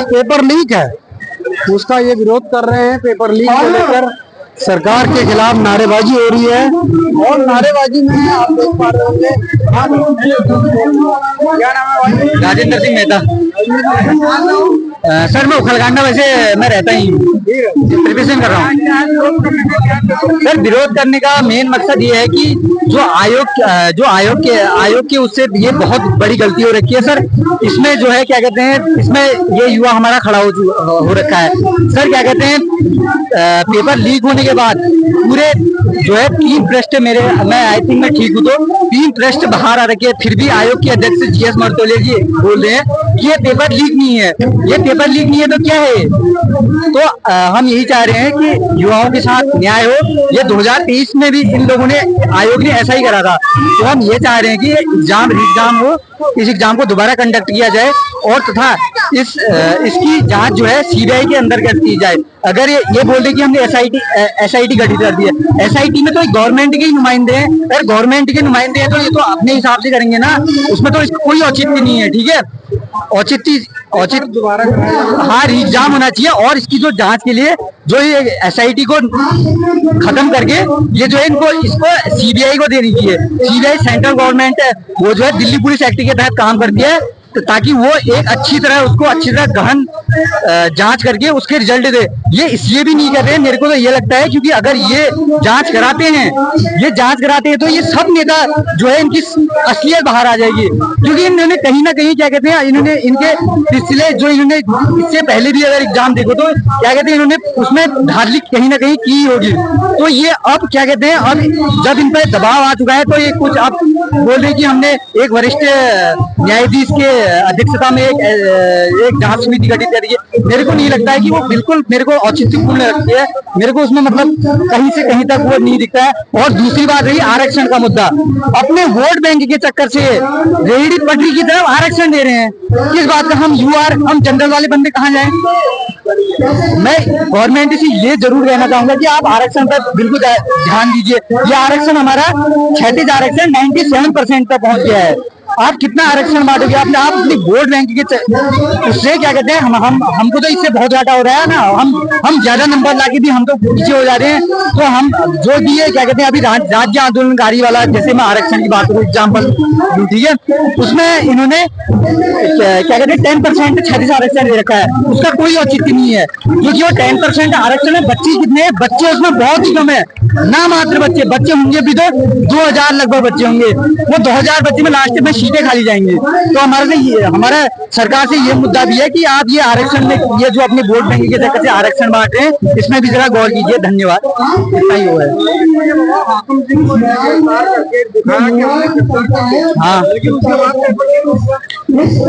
Paper leak है उसका ये विरोध कर रहे हैं। पेपर लीक को लेकर सरकार के खिलाफ नारेबाजी हो रही है और नारेबाजी में आप देख पा रहे होंगे। क्या नाम है भाई? राजेंद्र सिंह मेहता। सर मैं उखलकांडा वैसे मैं रहता ही हूँ, प्रिपरेशन कर रहा हूँ। सर विरोध करने का मेन मकसद ये है कि जो आयोग के उससे ये बहुत बड़ी गलती हो रखी है सर। इसमें जो है क्या कहते हैं, इसमें ये युवा हमारा खड़ा हो रखा है सर। क्या कहते हैं, पेपर लीक होने के बाद पूरे जो है 3 पृष्ठ मेरे, मैं आई थिंक मैं ठीक हूँ तो 3 पृष्ठ बाहर आ रखे हैं। फिर भी आयोग के अध्यक्ष जीएस मर्तोले जी बोल रहे हैं ये पेपर लीक नहीं है। ये पेपर लीक नहीं है तो क्या है? तो हम यही चाह रहे हैं कि युवाओं के साथ न्याय हो। ये 2023 में भी इन लोगों ने, आयोग ने ऐसा ही करा था। तो हम ये चाह रहे हैं कि एग्जाम हो, इस एग्जाम को दोबारा कंडक्ट किया जाए और तथा इसकी जांच जो है सीबीआई के अंदर कर दी जाए। अगर ये बोल रहे कि हमने एसआईटी गठित कर दी है, एसआईटी में तो गवर्नमेंट के ही नुमाइंदे हैं और गवर्नमेंट के नुमाइंदे हैं तो ये तो अपने हिसाब से करेंगे ना, उसमें तो इसका कोई औचित्य नहीं है। ठीक है, औचित्य दोबारा हाँ एग्जाम होना चाहिए और इसकी जो जांच के लिए जो ये एसआईटी को खत्म करके ये जो है इसको सीबीआई को देनी चाहिए। सीबीआई सेंट्रल गवर्नमेंट है, वो जो है दिल्ली पुलिस एक्ट के तहत काम करती है ताकि वो एक अच्छी तरह गहन जांच करके उसके रिजल्ट दे। ये इसलिए भी नहीं कर रहे हैं, मेरे को तो ये लगता है क्योंकि अगर ये जांच कराते हैं तो ये सब नेता जो है इनकी असलियत बाहर आ जाएगी। क्योंकि इन्होंने कहीं ना कहीं क्या कहते हैं, इन्होंने इनके पिछले जो इन्होंने इससे पहले भी अगर एग्जाम देखो तो क्या कहते हैं इन्होंने उसमें धांधली कहीं ना कहीं की होगी। तो ये अब क्या कहते हैं, अब जब इन पर दबाव आ चुका है तो ये कुछ अब बोल रहे कि हमने एक वरिष्ठ न्यायाधीश के अध्यक्षता में एक जांच समिति गठित करी है। मेरे को नहीं लगता है कि वो बिल्कुल मेरे को औचित्यपूर्ण लगती है। मेरे को उसमें मतलब कहीं से कहीं तक वो नहीं दिखता है। और दूसरी बात रही आरक्षण का मुद्दा, अपने वोट बैंक के चक्कर से रेहड़ी पटरी की तरफ आरक्षण दे रहे हैं। किस बात का? हम जनरल वाले बंदे कहाँ जाएं? मैं गवर्नमेंट से ये जरूर कहना चाहूंगा कि आप आरक्षण पर बिल्कुल ध्यान दीजिए। ये आरक्षण हमारा क्षैतिज आरक्षण 97% तक पहुंच गया है। आप कितना आरक्षण बांटोगे? आप अपनी वोट बैंक के उससे क्या कहते हैं, हमको तो इससे बहुत घाटा हो रहा है ना। हम ज्यादा नंबर लाके भी हम तो पीछे हो जा रहे हैं। तो हम जो भी है क्या कहते हैं, अभी राज्य आंदोलनकारी वाला, जैसे मैं आरक्षण की बात करूँ एग्जाम्पल, ठीक है, उसमें इन्होंने क्या कहते हैं 10% क्षैतिज आरक्षण दे रखा है। उसका कोई औचित्य नहीं है क्योंकि वो 10% आरक्षण है। बच्चे कितने हैं? बच्चे उसमें बहुत ही कम है, ना मात्र बच्चे होंगे भी तो 2000 लगभग बच्चे होंगे। वो 2000 बच्चे में लास्ट में सीटें खाली जाएंगी। तो हमारा सरकार से ये मुद्दा भी है कि आप ये आरक्षण में ये जो अपने वोट बैंक के चक्कर से आरक्षण बांट रहे हैं, इसमें भी जरा गौर कीजिए। धन्यवाद। इतना ही हुआ है। हाँ,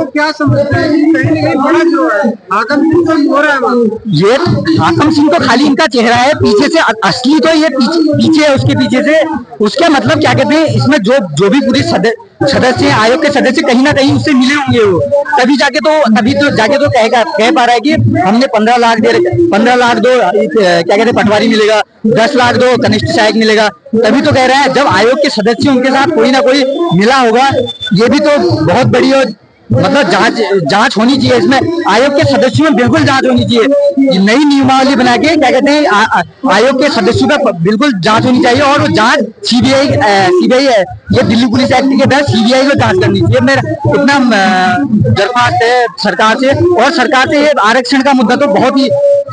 क्या समझते हैं बड़ा जो है हाकम हो रहा है? ये हाकम सिंह तो खाली इनका चेहरा है, पीछे से असली तो ये पीछे है, उसके पीछे से उसके मतलब क्या कहते हैं, इसमें जो भी पूरी सदस्य आयोग के सदस्य कहीं ना कहीं उससे मिले होंगे। वो तभी तो जाके कह पा रहा है कि हमने 15 लाख दे रखे, 15 लाख दो क्या कहते हैं पटवारी मिलेगा, 10 लाख दो कनिष्ठ सहायक मिलेगा। तभी तो कह रहा है। जब आयोग के सदस्य उनके साथ कोई ना कोई मिला होगा, ये भी तो बहुत बड़ी मतलब जांच होनी चाहिए। इसमें आयोग के सदस्यों में बिल्कुल जांच होनी चाहिए। नई नियमावली बना के क्या कहते हैं आयोग के सदस्यों का बिल्कुल जांच होनी चाहिए और वो जांच सीबीआई है, ये दिल्ली पुलिस एक्ट के तहत सीबीआई को जांच करनी चाहिए। मेरा इतना दरख्वास्त है सरकार से। और सरकार से ये आरक्षण का मुद्दा तो बहुत ही,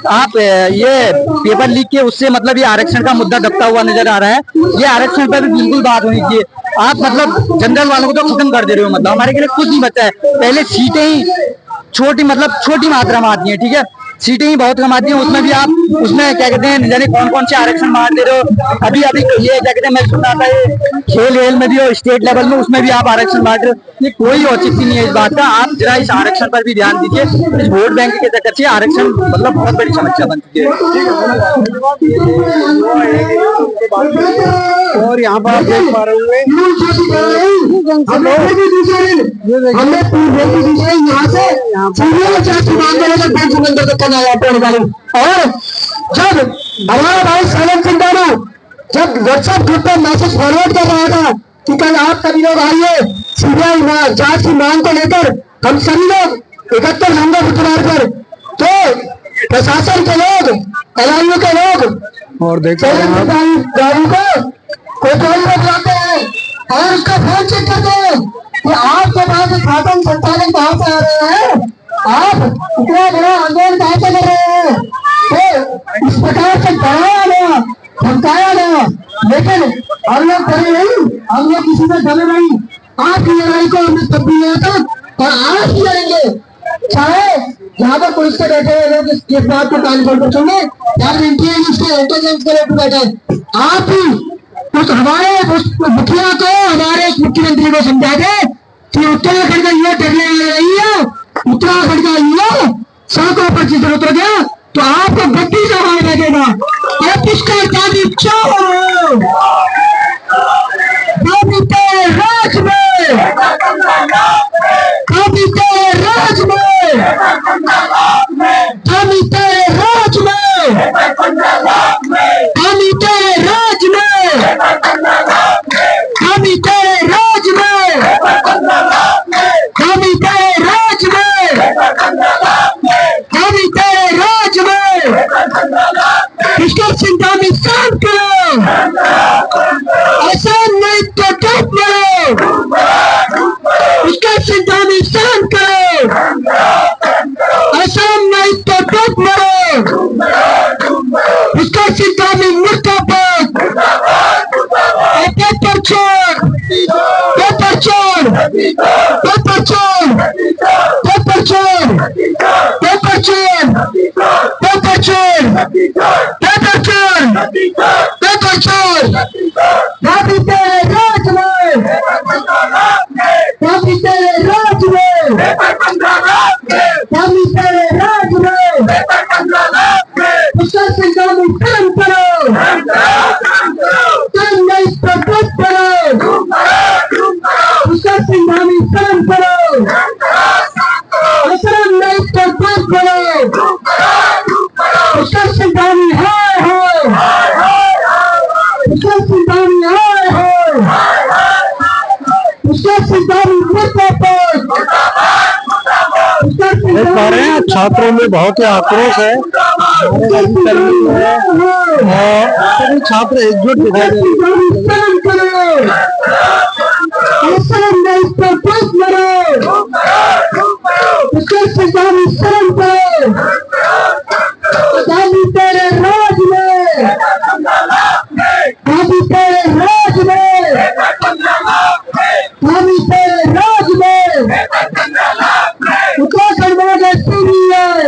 आप ये पेपर लीक के उससे मतलब ये आरक्षण का मुद्दा दबता हुआ नजर आ रहा है। ये आरक्षण पर भी बिल्कुल बात होनी चाहिए। आप मतलब जनरल वालों को तो खत्म कर दे रहे हो, मतलब हमारे के लिए कुछ नहीं बचा है। पहले सीटें ही छोटी मात्रा में आती है, ठीक है, सीटें ही बहुत कम आती है। उसमें भी आप उसमें क्या कहते हैं जाने कौन से आरक्षण बांट दे रहे हो। अभी ये क्या कहते हैं, मैं सुन रहा था ये खेल में भी और स्टेट लेवल में उसमें भी आप आरक्षण बांट रहे हो। ये कोई औचित्य नहीं है इस बात का। आप जरा इस आरक्षण पर भी ध्यान दीजिए। इस वोट बैंक के चक्कर से आरक्षण मतलब बहुत बड़ी समस्या बन चुकी है। और यहाँ पर आप देख पा रहे होंगे और जब हमारा भाई सैलन सिंह जब व्हाट्सएप ग्रुप पर मैसेज फॉरवर्ड कर रहा था कि कल आप सभी लोग आइए सीबीआई जांच की मांग को लेकर, हम सभी लोग 71 नवंबर बुधवार पर प्रशासन के लोग, एलआईयू के लोग और देख सकते हैं आप गाड़ी को पेट्रोल में लाते हैं और उसका फोन चेक करते हैं कि आपके पास शासन संचालक कहाँ से आ रहे हैं, आप इतना बड़ा आंदोलन कहाँ से कर रहे हैं। तो इस प्रकार से डराया गया, धमकाया गया, लेकिन हम लोग डरे नहीं, हम लोग किसी से डरे नहीं। आपकी लड़ाई को हमने तब भी लिया था और आज भी लड़ेंगे, चाहे यहाँ पर पुलिस के बैठे हुए लोग इस बात को कान खोल कर सुने या फिर इंटेलिजेंस के लोग बैठे। आप ही उस हमारे मुखिया को, हमारे मुख्यमंत्री को समझा दे कि उत्तराखंड का युवा डरने वाला नहीं है। उत्तराखंड का युवा 100% उतर गया तो आपको 32 आवाज लगेगा। अब किसका जाति इच्छा हो कभी तेरे राज में, कभी तेरे राज में, कभी तेरे राज में, कभी तेरे राज में, कभी तेरे राज में, कभी तेरे राज में, कभी तेरे राज में। पुष्कर सिंह धामी शांत करो, ऐसा नहीं तो डूब मरो। पुष्कर सिंह धामी शांत करो, ऐसा नहीं तो डूब मरो। पुष्कर सिंह धामी मुर्दाबाद, पेपर छोड़, पेपर छोड़, पेपर छोड़, पेपर छोड़, पेपर छोड़, पेपर छोड़, पेपर छोड़, पेपर छोड़। कभी तेरे राज में, कभी तेरे राज में, कभी तेरे राज में। पुष्कर सिंह धामी काम करो, तुम नहीं प्रकट करो। पुष्कर सिंह धामी काम करो, असर नहीं प्रकट करो। पुष्कर सिंह धामी हाय हाय, पुष्कर सिंह धामी हाय हाय, पुष्कर सिंह धामी मुर्दाबाद, पुष्कर सिंह देख पा रहे हैं छात्रों में बहुत ही आक्रोश है और सभी छात्र एकजुट दिखाई दे रहे हैं। तेरे राज में, कभी तेरे राज में, कभी तेरे राज में। उत्तराखंड में सीबीआई